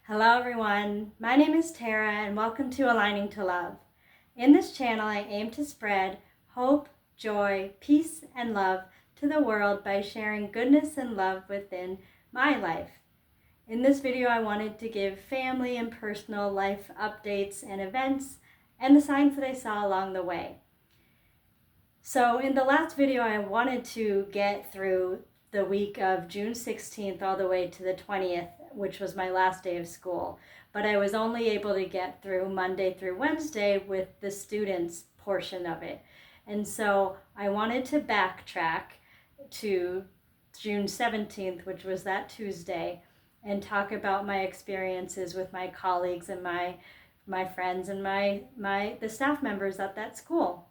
Hello everyone, my name is Tara and welcome to Aligning to Love. In this channel I aim to spread hope, joy, peace, and love to the world by sharing goodness and love within my life. In this video I wanted to give family and personal life updates and events and the signs that I saw along the way. So in the last video I wanted to get through the week of June 16th all the way to the 20th, which was my last day of school. But I was only able to get through Monday through Wednesday with the students portion of it. And so I wanted to backtrack to June 17th, which was that Tuesday, and talk about my experiences with my colleagues and my friends and the staff members at that school.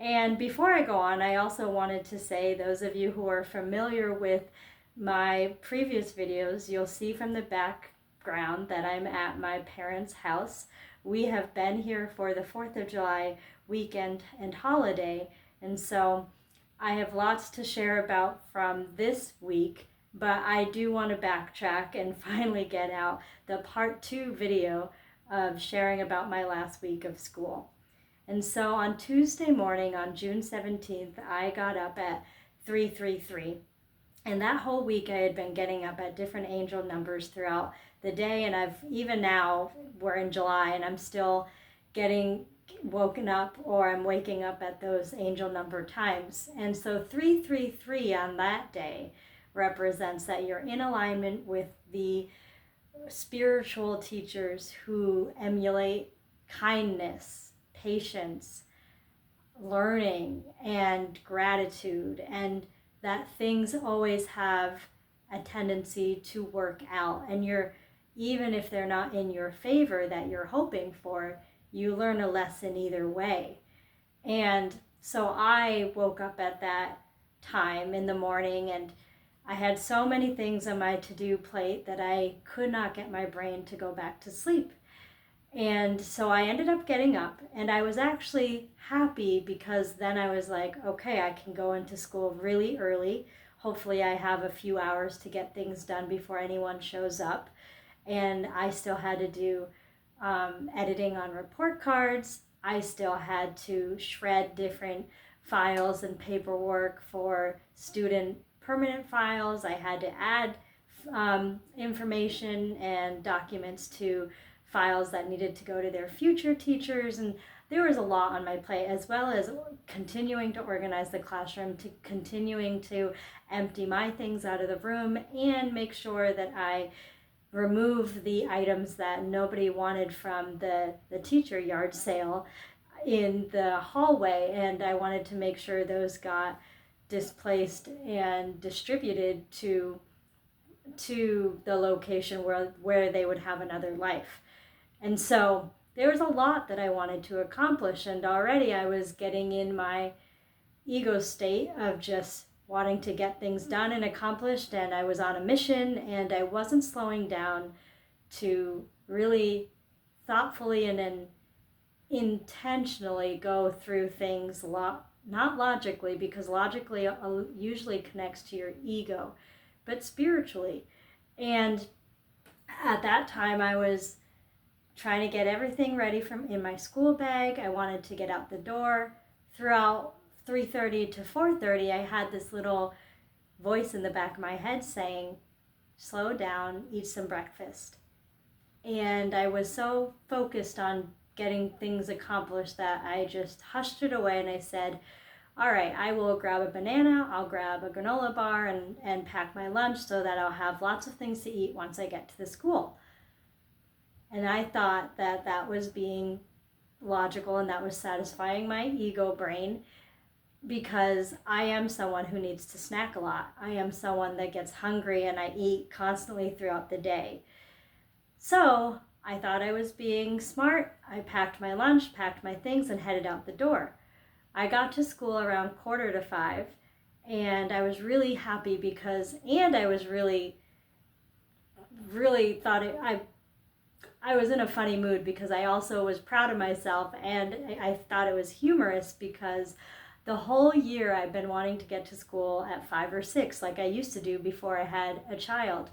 And before I go on, I also wanted to say, those of you who are familiar with my previous videos, you'll see from the background that I'm at my parents' house. We have been here for the 4th of July weekend and holiday, and so I have lots to share about from this week, but I do want to backtrack and finally get out the part 2 video of sharing about my last week of school. And so on Tuesday morning, on June 17th, I got up at 333. And that whole week I had been getting up at different angel numbers throughout the day. And even now, we're in July and I'm still getting woken up, or I'm waking up at those angel number times. And so 333 on that day represents that you're in alignment with the spiritual teachers who emulate kindness, patience, learning, and gratitude, and that things always have a tendency to work out, and even if they're not in your favor that you're hoping for, you learn a lesson either way. And so I woke up at that time in the morning, and I had so many things on my to-do plate that I could not get my brain to go back to sleep. And so I ended up getting up, and I was actually happy because then I was like, okay, I can go into school really early. Hopefully I have a few hours to get things done before anyone shows up. And I still had to do editing on report cards. I still had to shred different files and paperwork for student permanent files. I had to add information and documents to files that needed to go to their future teachers, and there was a lot on my plate, as well as continuing to organize the classroom, to continuing to empty my things out of the room and make sure that I remove the items that nobody wanted from the teacher yard sale in the hallway, and I wanted to make sure those got displaced and distributed to the location where they would have another life. And so there was a lot that I wanted to accomplish, and already I was getting in my ego state of just wanting to get things done and accomplished, and I was on a mission, and I wasn't slowing down to really thoughtfully and intentionally go through things, not logically, because logically usually connects to your ego, but spiritually. And at that time I was trying to get everything ready in my school bag. I wanted to get out the door. Throughout 3:30 to 4:30, I had this little voice in the back of my head saying, slow down, eat some breakfast. And I was so focused on getting things accomplished that I just hushed it away, and I said, all right, I will grab a banana, I'll grab a granola bar and pack my lunch so that I'll have lots of things to eat once I get to the school. And I thought that that was being logical and that was satisfying my ego brain, because I am someone who needs to snack a lot. I am someone that gets hungry and I eat constantly throughout the day. So I thought I was being smart. I packed my lunch, packed my things, and headed out the door. I got to school around 4:45, and I was really happy and I was really thought I was in a funny mood because I also was proud of myself, and I thought it was humorous because the whole year I've been wanting to get to school at 5 or 6 like I used to do before I had a child.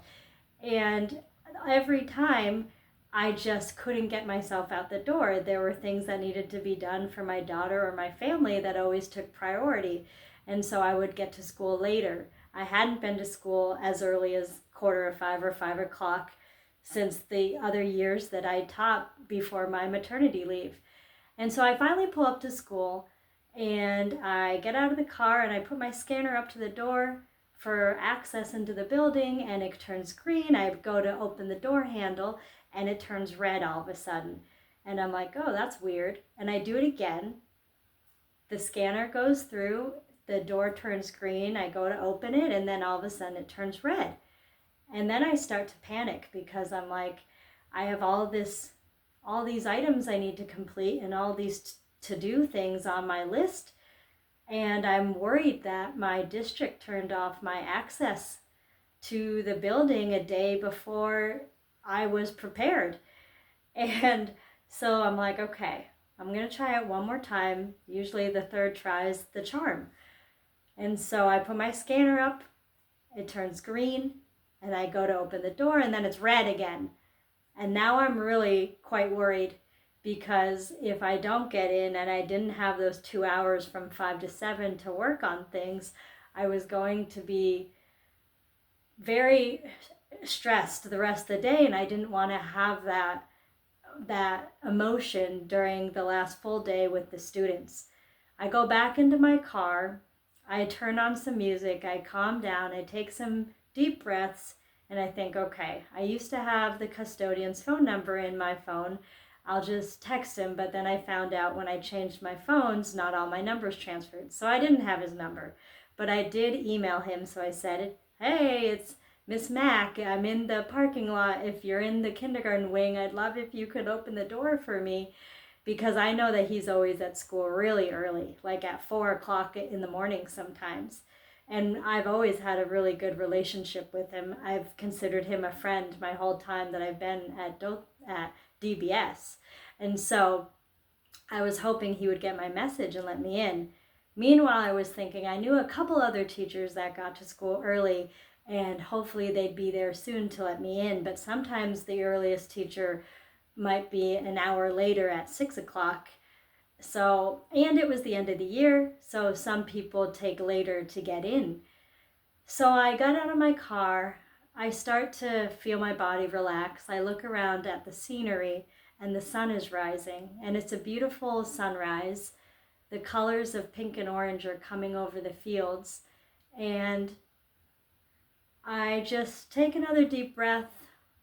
And every time I just couldn't get myself out the door. There were things that needed to be done for my daughter or my family that always took priority. And so I would get to school later. I hadn't been to school as early as 4:45 or 5 o'clock since the other years that I taught before my maternity leave. And so I finally pull up to school and I get out of the car and I put my scanner up to the door for access into the building, and it turns green. I go to open the door handle and it turns red all of a sudden. And I'm like, oh, that's weird. And I do it again. The scanner goes through, the door turns green. I go to open it and then all of a sudden it turns red. And then I start to panic because I'm like, I have all these items I need to complete and all these to-do things on my list. And I'm worried that my district turned off my access to the building a day before I was prepared. And so I'm like, okay, I'm going to try it one more time. Usually the third try is the charm. And so I put my scanner up, it turns green, and I go to open the door and then it's red again. And now I'm really quite worried because if I don't get in and I didn't have those 2 hours from 5 to 7 to work on things, I was going to be very stressed the rest of the day, and I didn't want to have that emotion during the last full day with the students. I go back into my car, I turn on some music, I calm down, I take some deep breaths, and I think, okay, I used to have the custodian's phone number in my phone. I'll just text him, but then I found out when I changed my phones, not all my numbers transferred. So I didn't have his number, but I did email him. So I said, hey, it's Miss Mack. I'm in the parking lot. If you're in the kindergarten wing, I'd love if you could open the door for me, because I know that he's always at school really early, like at 4 o'clock in the morning sometimes. And I've always had a really good relationship with him. I've considered him a friend my whole time that I've been at DBS. And so I was hoping he would get my message and let me in. Meanwhile, I was thinking I knew a couple other teachers that got to school early, and hopefully they'd be there soon to let me in. But sometimes the earliest teacher might be an hour later at 6 o'clock. So, and it was the end of the year, so some people take later to get in. So I got out of my car, I start to feel my body relax. I look around at the scenery and the sun is rising, and it's a beautiful sunrise. The colors of pink and orange are coming over the fields, and I just take another deep breath.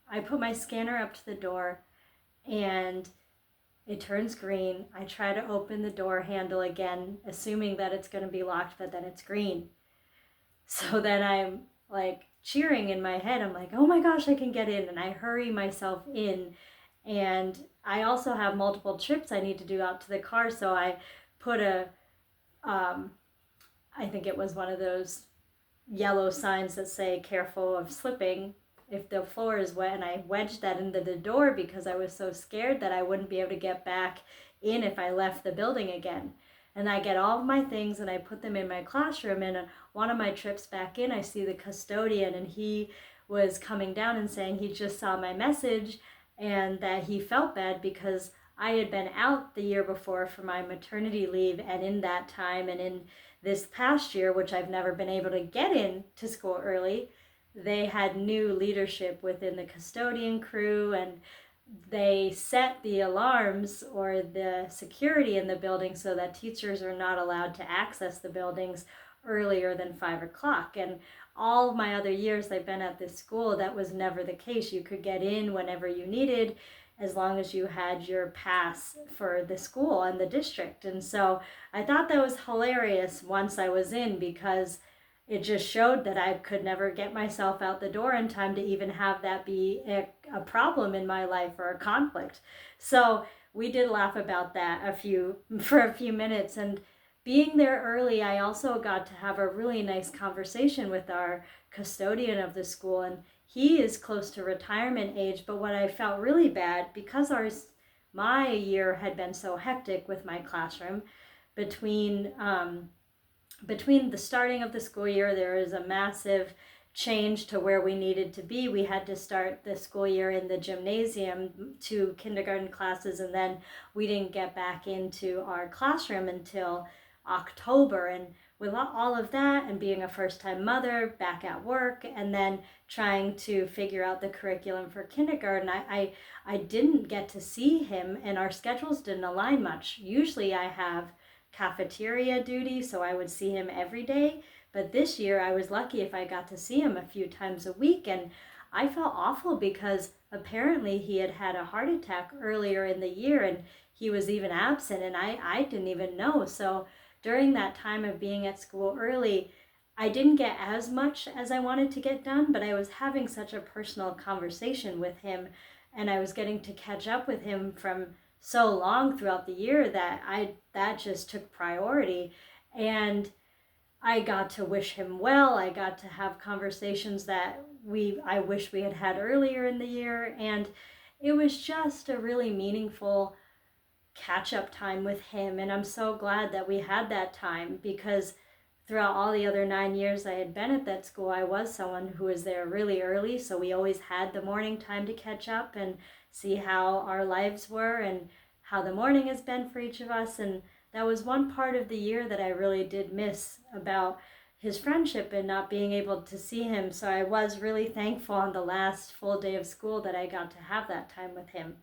I put my scanner up to the door and it turns green. I try to open the door handle again, assuming that it's going to be locked, but then it's green. So then I'm like cheering in my head. I'm like, oh my gosh, I can get in. And I hurry myself in. And I also have multiple trips I need to do out to the car. So I put I think it was one of those yellow signs that say careful of slipping if the floor is wet, and I wedged that into the door because I was so scared that I wouldn't be able to get back in if I left the building again. And I get all of my things and I put them in my classroom, and on one of my trips back in, I see the custodian, and he was coming down and saying he just saw my message and that he felt bad because I had been out the year before for my maternity leave, and in that time and in this past year, which I've never been able to get in to school early, they had new leadership within the custodian crew, and they set the alarms or the security in the building so that teachers are not allowed to access the buildings earlier than 5 o'clock. And all of my other years I've been at this school, that was never the case. You could get in whenever you needed, as long as you had your pass for the school and the district. And so I thought that was hilarious once I was in, because it just showed that I could never get myself out the door in time to even have that be a problem in my life or a conflict. So we did laugh about that for a few minutes. And being there early, I also got to have a really nice conversation with our custodian of the school, and he is close to retirement age. But what I felt really bad, because my year had been so hectic with my classroom, between the starting of the school year, there is a massive change to where we needed to be, we had to start the school year in the gymnasium, 2 kindergarten classes, and then we didn't get back into our classroom until October. And with all of that and being a first-time mother back at work and then trying to figure out the curriculum for kindergarten, I didn't get to see him, and our schedules didn't align much. Usually I have cafeteria duty, so I would see him every day. But this year I was lucky if I got to see him a few times a week, and I felt awful because apparently he had had a heart attack earlier in the year and he was even absent, and I didn't even know. So during that time of being at school early, I didn't get as much as I wanted to get done, but I was having such a personal conversation with him, and I was getting to catch up with him from so long throughout the year that just took priority. And I got to wish him well. I got to have conversations that I wish we had had earlier in the year. And it was just a really meaningful catch-up time with him. And I'm so glad that we had that time, because throughout all the other 9 years I had been at that school, I was someone who was there really early. So we always had the morning time to catch up and see how our lives were and how the morning has been for each of us. And that was one part of the year that I really did miss about his friendship and not being able to see him. So I was really thankful on the last full day of school that I got to have that time with him.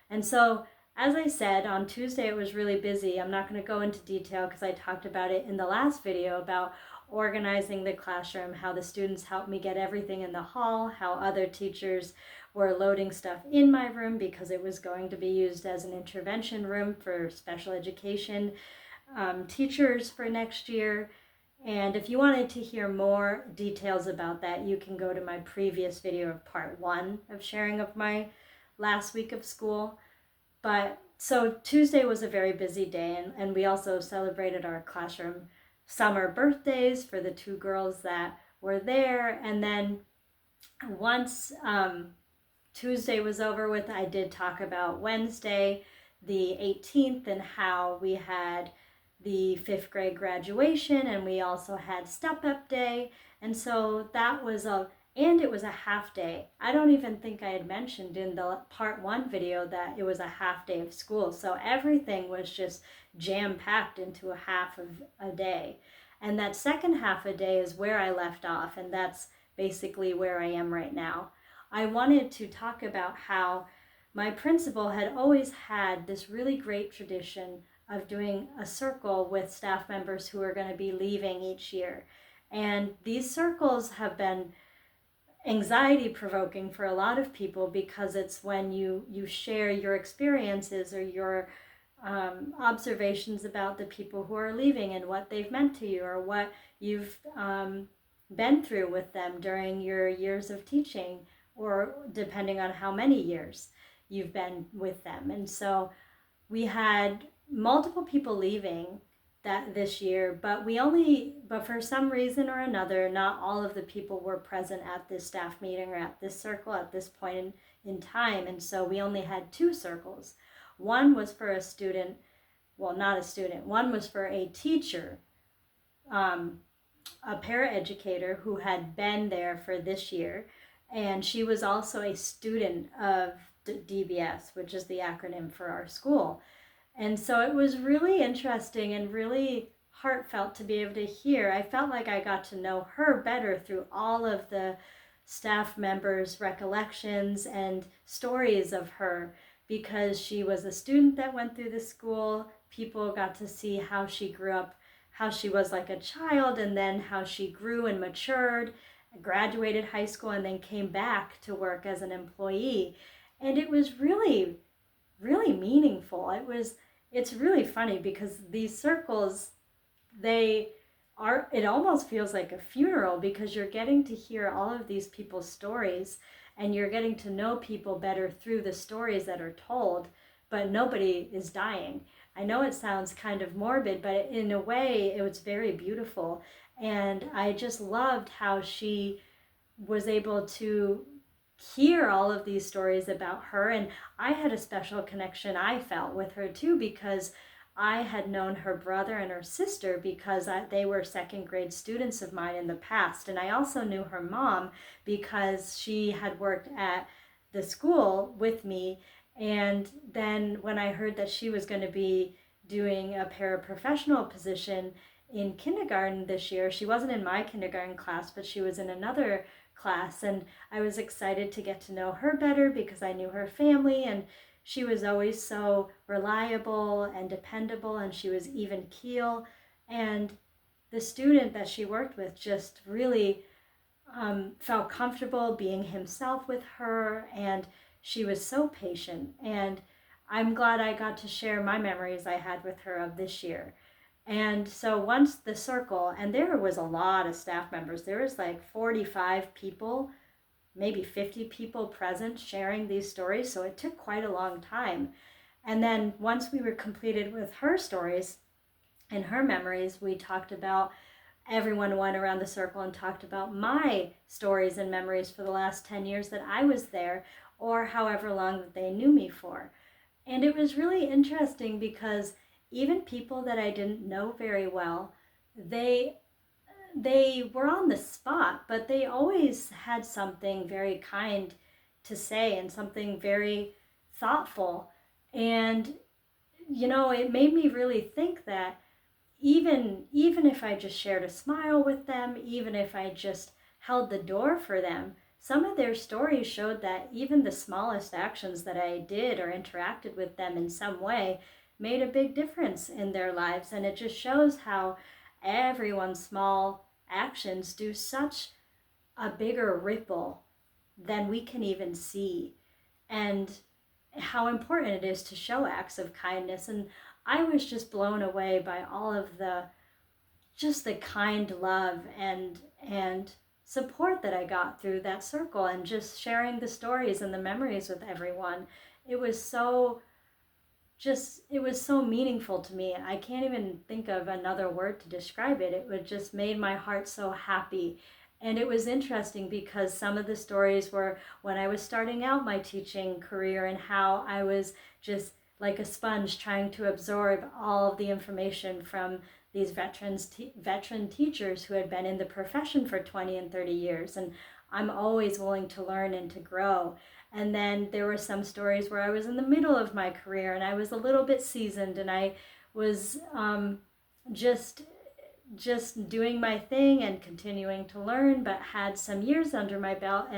And so, as I said, on Tuesday it was really busy. I'm not going to go into detail because I talked about it in the last video about organizing the classroom, how the students helped me get everything in the hall, how other teachers were loading stuff in my room because it was going to be used as an intervention room for special education teachers for next year. And if you wanted to hear more details about that, you can go to my previous video of part 1 of sharing of my last week of school. But so Tuesday was a very busy day, and we also celebrated our classroom summer birthdays for the 2 girls that were there. And then once Tuesday was over with, I did talk about Wednesday, the 18th, and how we had the 5th grade graduation, and we also had Step Up Day. And so that was and it was a half day. I don't even think I had mentioned in the part 1 video that it was a half day of school. So everything was just jam-packed into a half of a day. And that second half a day is where I left off, and that's basically where I am right now. I wanted to talk about how my principal had always had this really great tradition of doing a circle with staff members who are going to be leaving each year. And these circles have been anxiety provoking for a lot of people, because it's when you share your experiences or your observations about the people who are leaving and what they've meant to you, or what you've been through with them during your years of teaching, or depending on how many years you've been with them. And so we had multiple people leaving this year, but for some reason or another, not all of the people were present at this staff meeting or at this circle at this point in time. And so we only had 2 circles. One was for a student, well, not a student, one was for a teacher, a paraeducator who had been there for this year. And she was also a student of DBS, which is the acronym for our school. And so it was really interesting and really heartfelt to be able to hear. I felt like I got to know her better through all of the staff members' recollections and stories of her, because she was a student that went through the school. People got to see how she grew up, how she was like a child, and then how she grew and matured, graduated high school, and then came back to work as an employee. And it was really, really meaningful. It's really funny because these circles, it almost feels like a funeral, because you're getting to hear all of these people's stories, and you're getting to know people better through the stories that are told, but nobody is dying. I know it sounds kind of morbid, but in a way it was very beautiful. And I just loved how she was able to hear all of these stories about her. And I had a special connection, I felt, with her too, because I had known her brother and her sister because they were second grade students of mine in the past. And I also knew her mom because she had worked at the school with me. And then when I heard that she was going to be doing a paraprofessional position in kindergarten this year, she wasn't in my kindergarten class, but she was in another class. And I was excited to get to know her better because I knew her family, and she was always so reliable and dependable, and she was even keel. And the student that she worked with just really felt comfortable being himself with her, and she was so patient. And I'm glad I got to share my memories I had with her of this year. And so once the circle, and there was a lot of staff members, there was like 45 people, maybe 50 people present sharing these stories. So it took quite a long time. And then once we were completed with her stories and her memories, we talked about, everyone went around the circle and talked about my stories and memories for the last 10 years that I was there, or however long that they knew me for. And it was really interesting because even people that I didn't know very well, they were on the spot, but they always had something very kind to say and something very thoughtful. And it made me really think that even if I just shared a smile with them, even if I just held the door for them, some of their stories showed that even the smallest actions that I did or interacted with them in some way made a big difference in their lives. And it just shows how everyone's small actions do such a bigger ripple than we can even see, and how important it is to show acts of kindness. And I was just blown away by all of the kind love and support that I got through that circle, and just sharing the stories and the memories with everyone. It was so meaningful to me. I can't even think of another word to describe it. It would just made my heart so happy. And it was interesting because some of the stories were when I was starting out my teaching career, and how I was just like a sponge trying to absorb all of the information from these veteran teachers who had been in the profession for 20 and 30 years. And I'm always willing to learn and to grow. And then there were some stories where I was in the middle of my career and I was a little bit seasoned, and I was just doing my thing and continuing to learn, but had some years under my belt.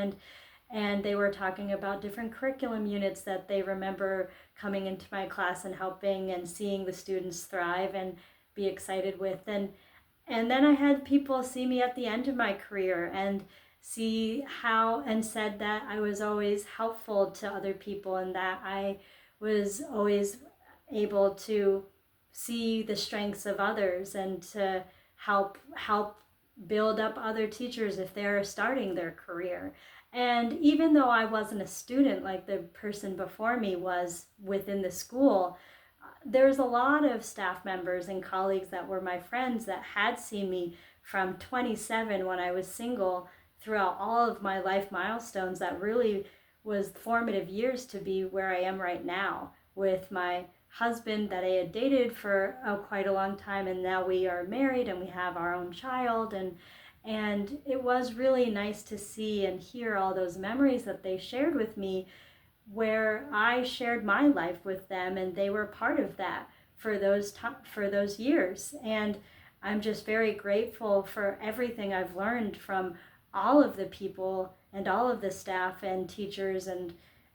And they were talking about different curriculum units that they remember coming into my class and helping and seeing the students thrive and be excited with. And then I had people see me at the end of my career and see how, and said that I was always helpful to other people, and that I was always able to see the strengths of others and to help build up other teachers if they're starting their career. And even though I wasn't a student like the person before me was within the school, there's a lot of staff members and colleagues that were my friends that had seen me from 27 when I was single throughout all of my life milestones. That really was formative years to be where I am right now with my husband that I had dated for quite a long time, and now we are married and we have our own child. And it was really nice to see and hear all those memories that they shared with me, where I shared my life with them and they were part of that for those years. And I'm just very grateful for everything I've learned from all of the people and all of the staff and teachers and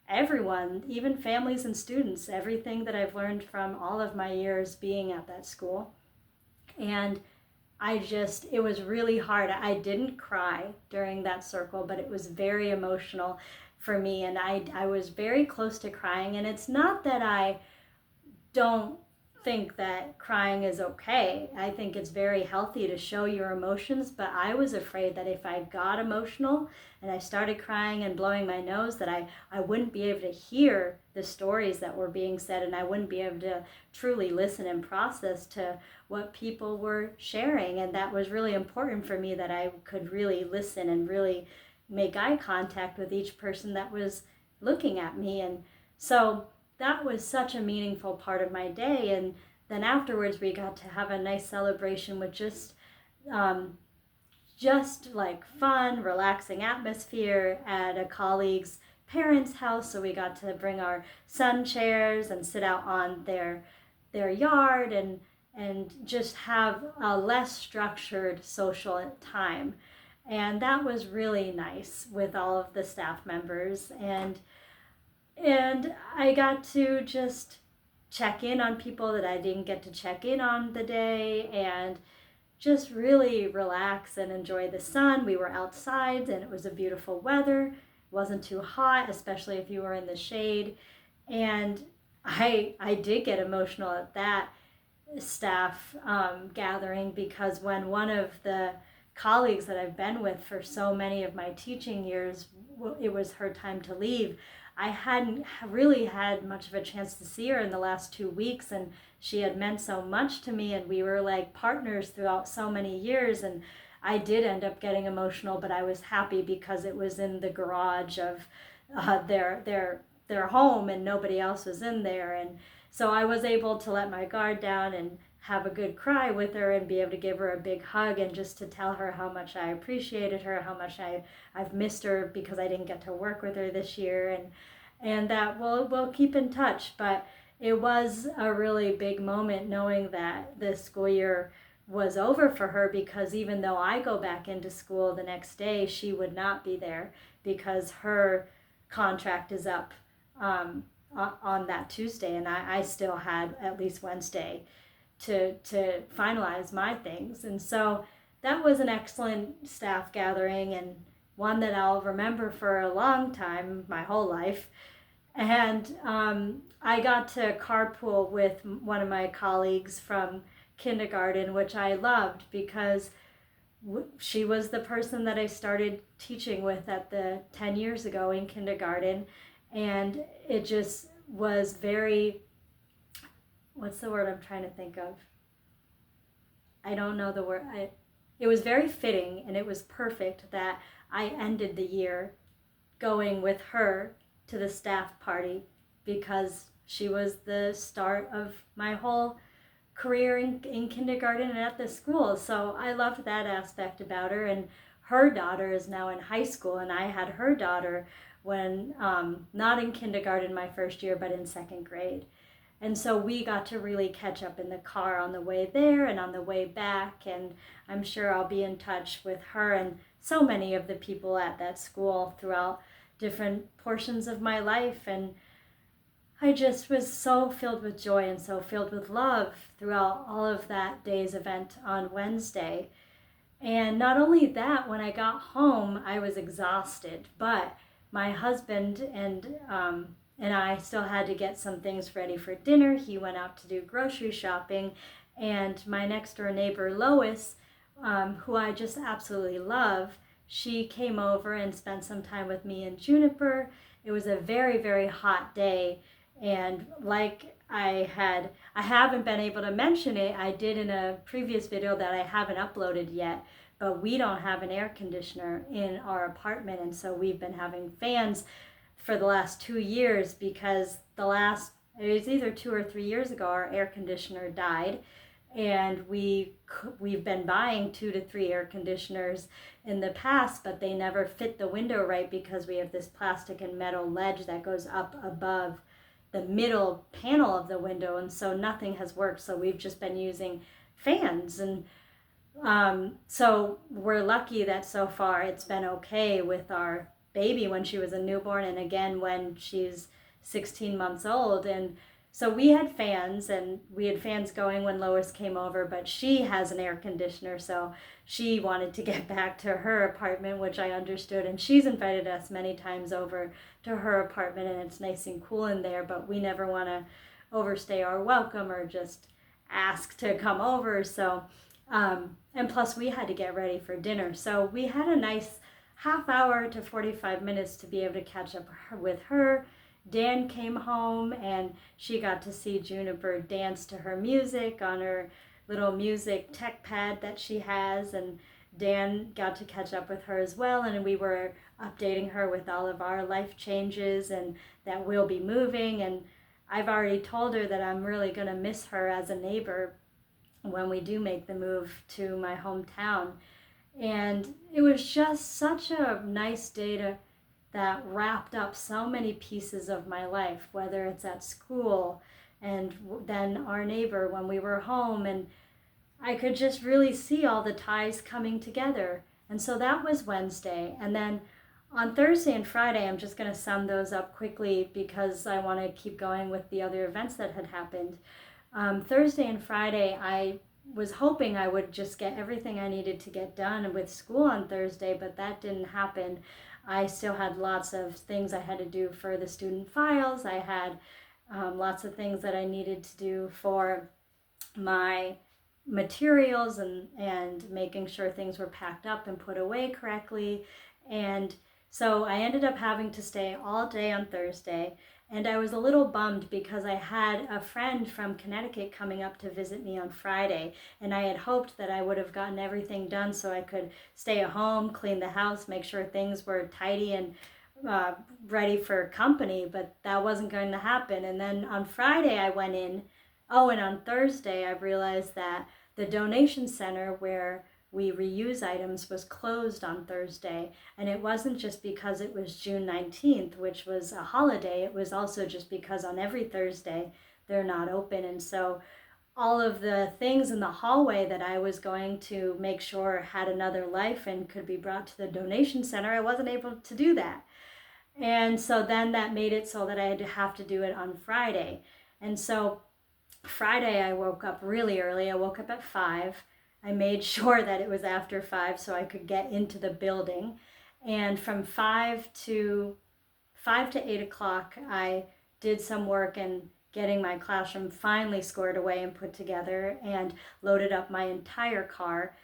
everyone, even families and students, everything that I've learned from all of my years being at that school. And it was really hard. I didn't cry during that circle, but it was very emotional for me. And I was very close to crying. And it's not that I don't think that crying is okay. I think it's very healthy to show your emotions, but I was afraid that if I got emotional and I started crying and blowing my nose, that I wouldn't be able to hear the stories that were being said, and I wouldn't be able to truly listen and process to what people were sharing. And that was really important for me, that I could really listen and really make eye contact with each person that was looking at me. And so that was such a meaningful part of my day. And then afterwards we got to have a nice celebration with um, just like fun, relaxing atmosphere at a colleague's parents' house. So we got to bring our sun chairs and sit out on their yard and just have a less structured social time. And that was really nice with all of the staff members. And I got to just check in on people that I didn't get to check in on the day, and just really relax and enjoy the sun. We were outside and it was a beautiful weather. It wasn't too hot, especially if you were in the shade. And I did get emotional at that staff gathering, because when one of the colleagues that I've been with for so many of my teaching years, it was her time to leave. I hadn't really had much of a chance to see her in the last 2 weeks, and she had meant so much to me, and we were like partners throughout so many years. And I did end up getting emotional, but I was happy because it was in the garage of their home and nobody else was in there. And so I was able to let my guard down and have a good cry with her and be able to give her a big hug, and just to tell her how much I appreciated her, how much I've missed her because I didn't get to work with her this year, and that we'll keep in touch. But it was a really big moment knowing that the school year was over for her, because even though I go back into school the next day, she would not be there because her contract is up on that Tuesday, and I still had at least Wednesday to finalize my things. And so that was an excellent staff gathering, and one that I'll remember for a long time, my whole life. And I got to carpool with one of my colleagues from kindergarten, which I loved because she was the person that I started teaching with at the 10 years ago in kindergarten. And it just was very, what's the word I'm trying to think of? I don't know the word. It was very fitting, and it was perfect that I ended the year going with her to the staff party, because she was the start of my whole career in kindergarten and at the school. So I loved that aspect about her. And her daughter is now in high school, and I had her daughter when not in kindergarten my first year, but in second grade. And so we got to really catch up in the car on the way there and on the way back. And I'm sure I'll be in touch with her and so many of the people at that school throughout different portions of my life. And I just was so filled with joy and so filled with love throughout all of that day's event on Wednesday. And not only that, when I got home, I was exhausted, but my husband and I still had to get some things ready for dinner. He went out to do grocery shopping, and my next door neighbor, Lois, who I just absolutely love, she came over and spent some time with me and Juniper. It was a very, very hot day, and like I haven't been able to mention it. I did in a previous video that I haven't uploaded yet, but we don't have an air conditioner in our apartment, and so we've been having fans for the last 2 years, because it was either 2 or 3 years ago, our air conditioner died, and we've been buying 2 to 3 air conditioners in the past, but they never fit the window right because we have this plastic and metal ledge that goes up above the middle panel of the window, and so nothing has worked. So we've just been using fans, and so we're lucky that so far it's been okay with our baby when she was a newborn, and again when she's 16 months old. And so we had fans going when Lois came over, but she has an air conditioner, so she wanted to get back to her apartment, which I understood, and she's invited us many times over to her apartment, and it's nice and cool in there, but we never want to overstay our welcome or just ask to come over. So and plus we had to get ready for dinner, so we had a nice half hour to 45 minutes to be able to catch up with her. Dan came home, and she got to see Juniper dance to her music on her little music tech pad that she has, and Dan got to catch up with her as well, and we were updating her with all of our life changes and that we'll be moving. And I've already told her that I'm really going to miss her as a neighbor when we do make the move to my hometown. And it was just such a nice day that wrapped up so many pieces of my life, whether it's at school and then our neighbor when we were home. And I could just really see all the ties coming together. And so that was Wednesday. And then on Thursday and Friday, I'm just going to sum those up quickly because I want to keep going with the other events that had happened. Thursday and Friday, I was hoping I would just get everything I needed to get done with school on Thursday, but that didn't happen. I still had lots of things I had to do for the student files. I had lots of things that I needed to do for my materials and making sure things were packed up and put away correctly. And so I ended up having to stay all day on Thursday. And I was a little bummed because I had a friend from Connecticut coming up to visit me on Friday. And I had hoped that I would have gotten everything done so I could stay at home, clean the house, make sure things were tidy and ready for company. But that wasn't going to happen. And then on Friday I went in. Oh, and on Thursday I realized that the donation center where we reuse items was closed on Thursday. And it wasn't just because it was June 19th, which was a holiday. It was also just because on every Thursday they're not open. And so all of the things in the hallway that I was going to make sure had another life and could be brought to the donation center, I wasn't able to do that. And so then that made it so that I had to have to do it on Friday. And so Friday I woke up really early. I woke up at 5. I made sure that it was after 5 so I could get into the building. And from 5 to 8 o'clock, I did some work in getting my classroom finally squared away and put together and loaded up my entire car.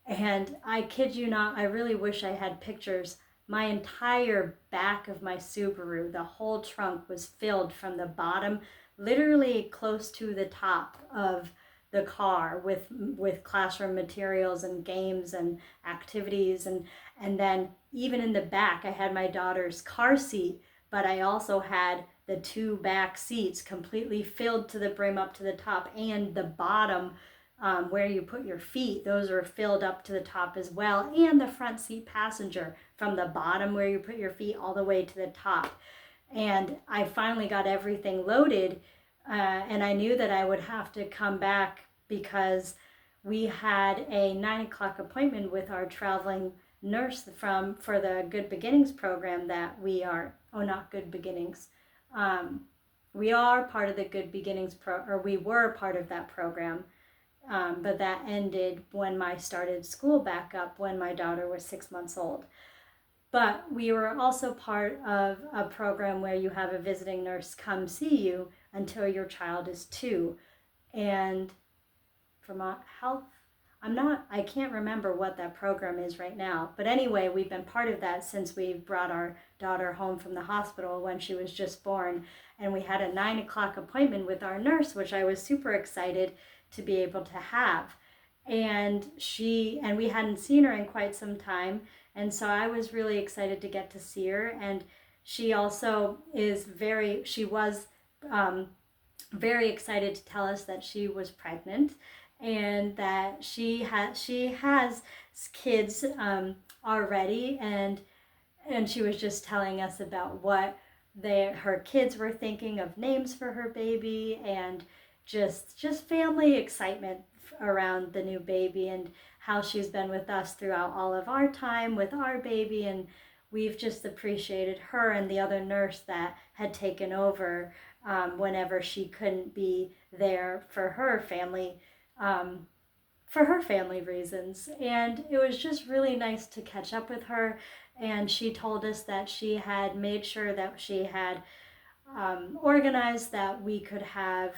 And I kid you not, I really wish I had pictures. My entire back of my Subaru, the whole trunk was filled from the bottom, literally close to the top of the car with classroom materials and games and activities. And then even in the back, I had my daughter's car seat, but I also had the 2 back seats completely filled to the brim up to the top, and the bottom where you put your feet, those are filled up to the top as well, and the front seat passenger from the bottom where you put your feet all the way to the top. And I finally got everything loaded, and I knew that I would have to come back because we had a 9 o'clock appointment with our traveling nurse for the Good Beginnings program that we are, not Good Beginnings. We are part of the Good Beginnings we were part of that program, but that ended when I started school back up when my daughter was 6 months old. But we were also part of a program where you have a visiting nurse come see you until your child is 2. And Vermont Health, I can't remember what that program is right now. But anyway, we've been part of that since we brought our daughter home from the hospital when she was just born. And we had a 9 o'clock appointment with our nurse, which I was super excited to be able to have. And we hadn't seen her in quite some time. And so I was really excited to get to see her. And she also was very excited to tell us that she was pregnant and that she has kids already. And she was just telling us about what her kids were thinking of names for her baby, and just family excitement around the new baby, and how she's been with us throughout all of our time with our baby. And we've just appreciated her and the other nurse that had taken over whenever she couldn't be there for her family reasons. And it was just really nice to catch up with her. And she told us that she had made sure that she had organized that we could have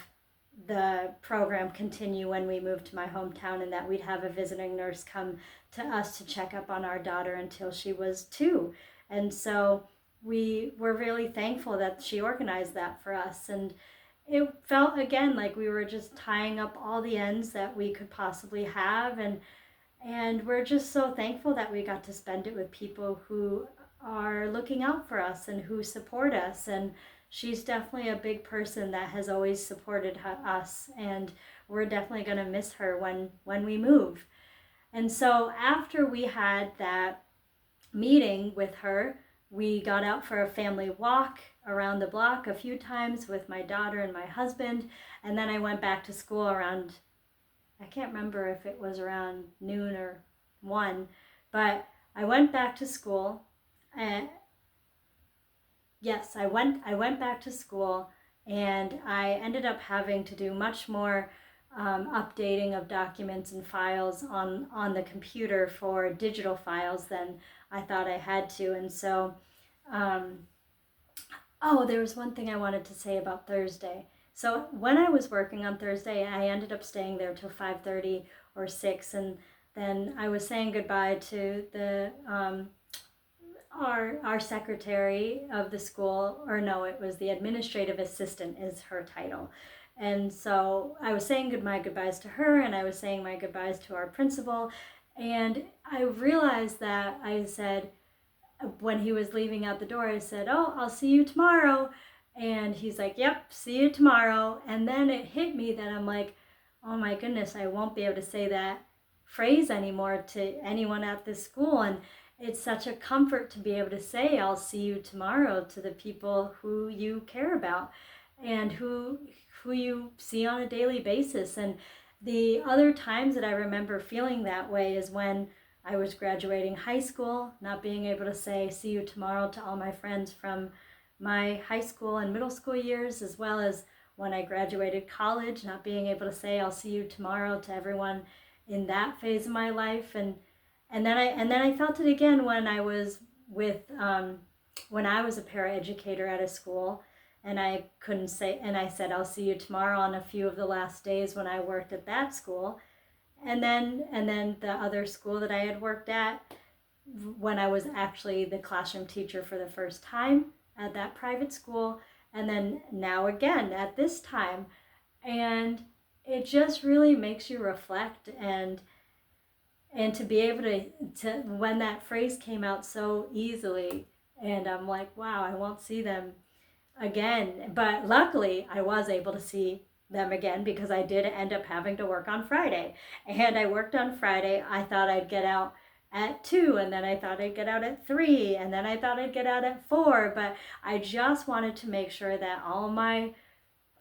the program continue when we moved to my hometown, and that we'd have a visiting nurse come to us to check up on our daughter until she was 2. And so we were really thankful that she organized that for us. And it felt again like we were just tying up all the ends that we could possibly have. And we're just so thankful that we got to spend it with people who are looking out for us and who support us. And she's definitely a big person that has always supported us, and we're definitely going to miss her when we move. And so after we had that meeting with her, we got out for a family walk around the block a few times with my daughter and my husband. And then I went back to school around, I can't remember if it was around noon or 1, but I went back to school. And yes, I went back to school, and I ended up having to do much more updating of documents and files on the computer for digital files than I thought I had to. And so, oh, there was one thing I wanted to say about Thursday. So when I was working on Thursday, I ended up staying there till 5:30 or 6, and then I was saying goodbye to the our secretary of the school, or no, it was the administrative assistant is her title. And so I was saying goodbyes to her, and I was saying my goodbyes to our principal. And I realized that I said, when he was leaving out the door, I said, "Oh, I'll see you tomorrow." And he's like, "Yep, see you tomorrow." And then it hit me that I'm like, oh my goodness, I won't be able to say that phrase anymore to anyone at this school. And it's such a comfort to be able to say, "I'll see you tomorrow," to the people who you care about and who you see on a daily basis. And the other times that I remember feeling that way is when I was graduating high school, not being able to say "see you tomorrow" to all my friends from my high school and middle school years, as well as when I graduated college, not being able to say "I'll see you tomorrow" to everyone in that phase of my life. And then I felt it again when I was with when I was a paraeducator at a school, and I couldn't say, and I said "I'll see you tomorrow" on a few of the last days when I worked at that school. And then the other school that I had worked at, when I was actually the classroom teacher for the first time at that private school, and then now again at this time. And it just really makes you reflect, and to be able to when that phrase came out so easily, and I'm like, wow, I won't see them again. But luckily I was able to see them again, because I did end up having to work on Friday. And I worked on Friday. I thought I'd get out at 2, and then I thought I'd get out at 3, and then I thought I'd get out at 4, but I just wanted to make sure that all of my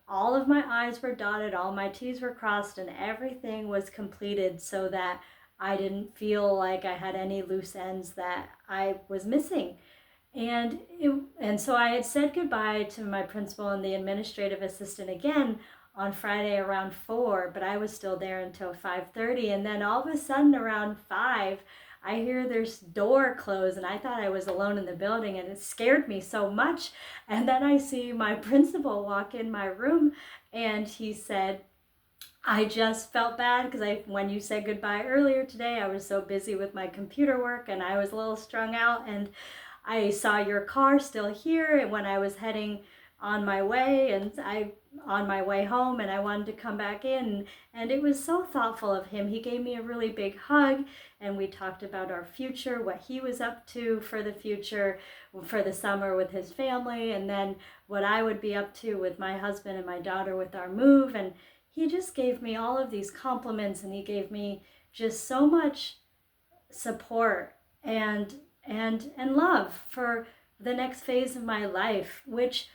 I's were dotted, all my T's were crossed, and everything was completed, so that I didn't feel like I had any loose ends that I was missing. And so I had said goodbye to my principal and the administrative assistant again on Friday around 4, but I was still there until 5:30. And then all of a sudden around 5, I hear there's door close, and I thought I was alone in the building, and it scared me so much. And then I see my principal walk in my room, and he said, "I just felt bad because when you said goodbye earlier today, I was so busy with my computer work, and I was a little strung out, and I saw your car still here, and when I was heading on my way, on my way home, and I wanted to come back in." And it was so thoughtful of him. He gave me a really big hug, and we talked about our future, what he was up to for the future, for the summer with his family, and then what I would be up to with my husband and my daughter with our move. And he just gave me all of these compliments, and he gave me just so much support and love for the next phase of my life, which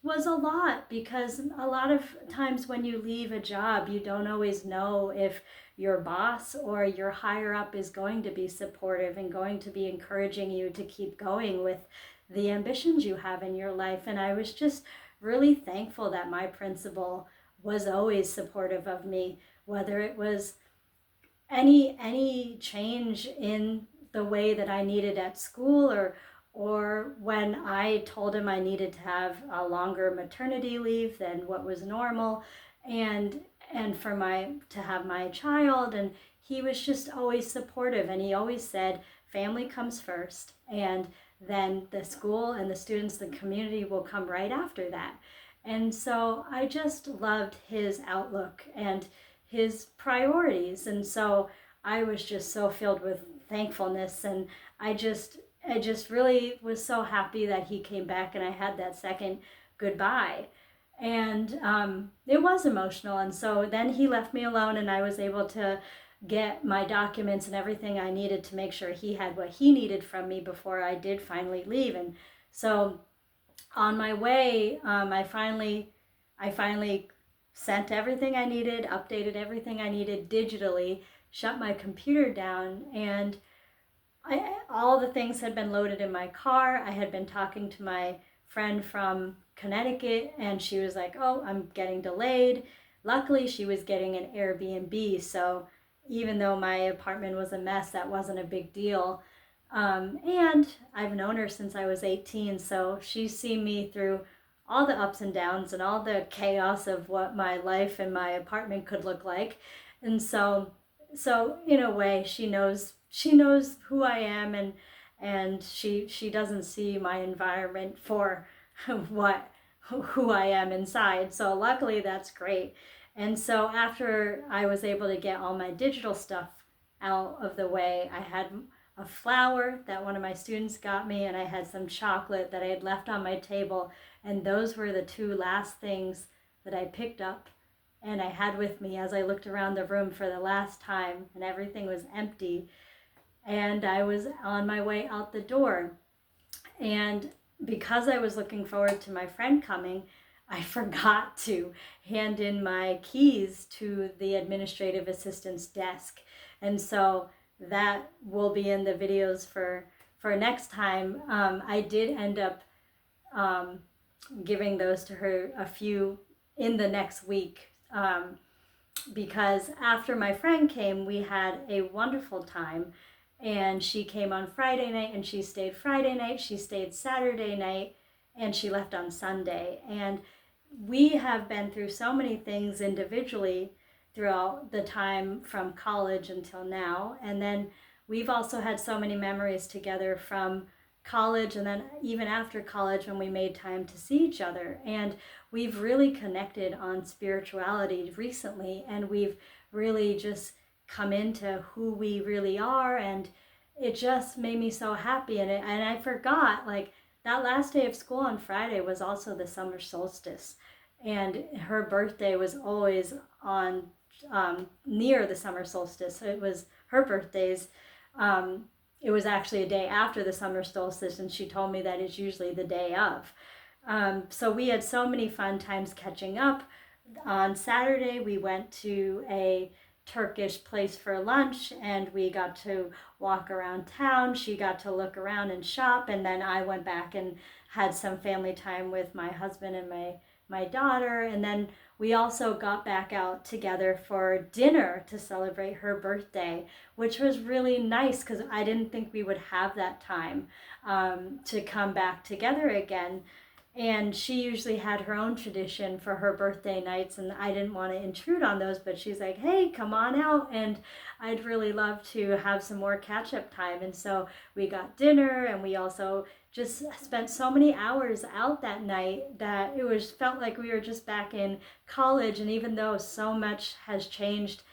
was a lot, because a lot of times when you leave a job, you don't always know if your boss or your higher up is going to be supportive and going to be encouraging you to keep going with the ambitions you have in your life. And I was just really thankful that my principal was always supportive of me, whether it was any change in the way that I needed at school, or when I told him I needed to have a longer maternity leave than what was normal, and to have my child. And he was just always supportive, and he always said family comes first, and then the school and the students, the community will come right after that. And so I just loved his outlook and his priorities. And so I was just so filled with thankfulness, and I just really was so happy that he came back, and I had that second goodbye. And it was emotional. And so then he left me alone, and I was able to get my documents and everything I needed to make sure he had what he needed from me before I did finally leave. And so on my way, I finally sent everything I needed, updated everything I needed digitally, shut my computer down, and all the things had been loaded in my car. I had been talking to my friend from Connecticut, and she was like, "Oh, I'm getting delayed." Luckily, she was getting an Airbnb, so even though my apartment was a mess, that wasn't a big deal. And I've known her since I was 18, so she's seen me through all the ups and downs and all the chaos of what my life and my apartment could look like. And so in a way, she knows who I am, and she doesn't see my environment for what who I am inside. So luckily that's great. And so after I was able to get all my digital stuff out of the way, I had a flower that one of my students got me, and I had some chocolate that I had left on my table, and those were the two last things that I picked up and I had with me as I looked around the room for the last time, and everything was empty. And I was on my way out the door. And because I was looking forward to my friend coming, I forgot to hand in my keys to the administrative assistant's desk. And so that will be in the videos for next time. I did end up giving those to her a few in the next week, because after my friend came, we had a wonderful time. And she came on Friday night, and she stayed Friday night, she stayed Saturday night, and she left on Sunday. And we have been through so many things individually throughout the time from college until now. And then we've also had so many memories together from college, and then even after college when we made time to see each other. And we've really connected on spirituality recently, and we've really just come into who we really are, and it just made me so happy. And I forgot, like, that last day of school on Friday was also the summer solstice, and her birthday was always on near the summer solstice. So it was her birthday's it was actually a day after the summer solstice, and she told me that it's usually the day of. So we had so many fun times catching up. On Saturday, we went to a Turkish place for lunch, and we got to walk around town. She got to look around and shop, and then I went back and had some family time with my husband and my daughter. And then we also got back out together for dinner to celebrate her birthday, which was really nice because I didn't think we would have that time to come back together again. And she usually had her own tradition for her birthday nights, and I didn't want to intrude on those, but she's like, "Hey, come on out, and I'd really love to have some more catch-up time." And so we got dinner, and we also just spent so many hours out that night that it felt like we were just back in college. And even though so much has changed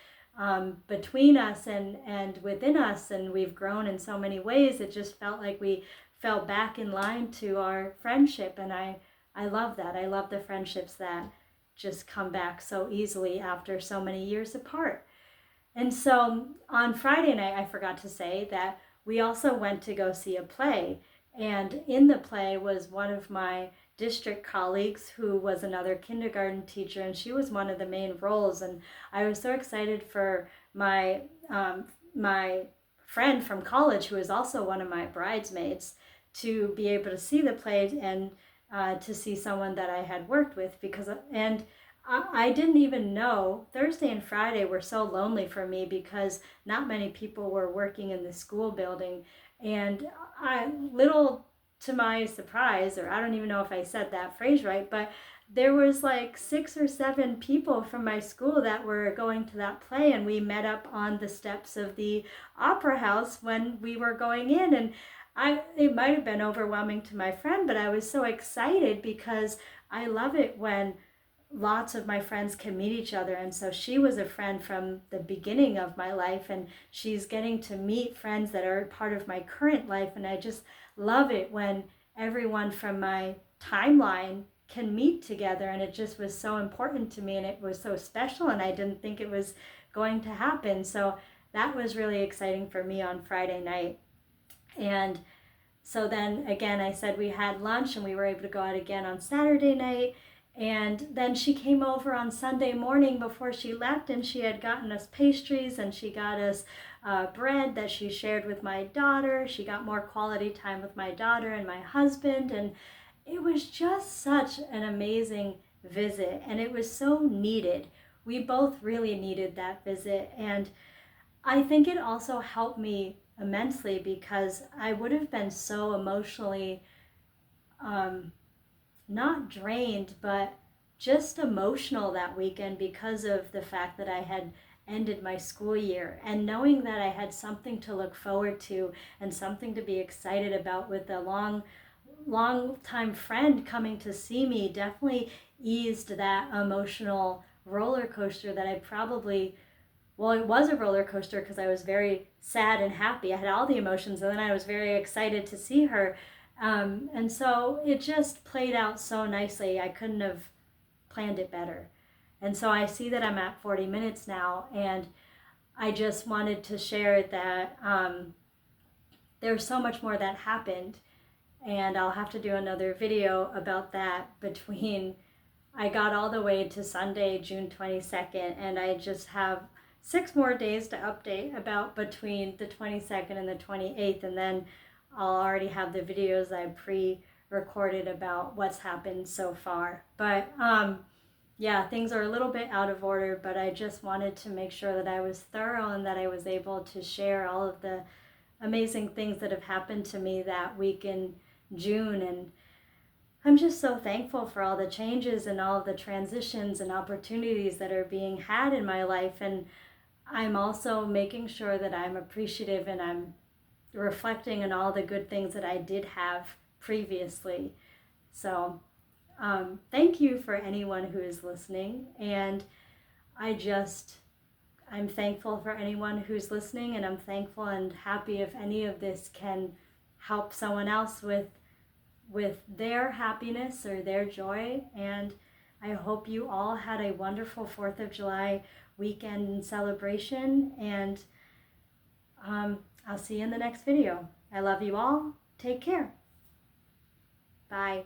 between us and within us, and we've grown in so many ways, it just felt like we fell back in line to our friendship. And I love that. I love the friendships that just come back so easily after so many years apart. And so on Friday night, I forgot to say that we also went to go see a play. And in the play was one of my district colleagues who was another kindergarten teacher, and she was one of the main roles. And I was so excited for my my friend from college, who is also one of my bridesmaids, to be able to see the play and to see someone that I had worked with. And I didn't even know Thursday and Friday were so lonely for me because not many people were working in the school building. And little to my surprise, or I don't even know if I said that phrase right, but there was like 6 or 7 people from my school that were going to that play, and we met up on the steps of the Opera House when we were going in. And it might have been overwhelming to my friend, but I was so excited because I love it when lots of my friends can meet each other. And so she was a friend from the beginning of my life, and she's getting to meet friends that are part of my current life. And I just love it when everyone from my timeline can meet together, and it just was so important to me, and it was so special, and I didn't think it was going to happen. So that was really exciting for me on Friday night. And so then again, I said we had lunch and we were able to go out again on Saturday night. And then she came over on Sunday morning before she left, and she had gotten us pastries, and she got us bread that she shared with my daughter. She got more quality time with my daughter and my husband. And it was just such an amazing visit, and it was so needed. We both really needed that visit. And I think it also helped me immensely because I would have been so emotionally not drained, but just emotional that weekend because of the fact that I had ended my school year, and knowing that I had something to look forward to and something to be excited about with a long time friend coming to see me definitely eased that emotional roller coaster that I probably, well, it was a roller coaster because I was very sad and happy. I had all the emotions, and then I was very excited to see her. And so it just played out so nicely. I couldn't have planned it better. And so I see that I'm at 40 minutes now, and I just wanted to share that there's so much more that happened, and I'll have to do another video about that between, I got all the way to Sunday, June 22nd, and I just have 6 more days to update about between the 22nd and the 28th, and then I'll already have the videos I pre-recorded about what's happened so far. But yeah, things are a little bit out of order, but I just wanted to make sure that I was thorough and that I was able to share all of the amazing things that have happened to me that week in June. And I'm just so thankful for all the changes and all of the transitions and opportunities that are being had in my life. And I'm also making sure that I'm appreciative and I'm reflecting on all the good things that I did have previously. So thank you for anyone who is listening. And I'm thankful for anyone who's listening, and I'm thankful and happy if any of this can help someone else with their happiness or their joy. And I hope you all had a wonderful 4th of July weekend celebration, and I'll see you in the next video. I love you all. Take care. Bye.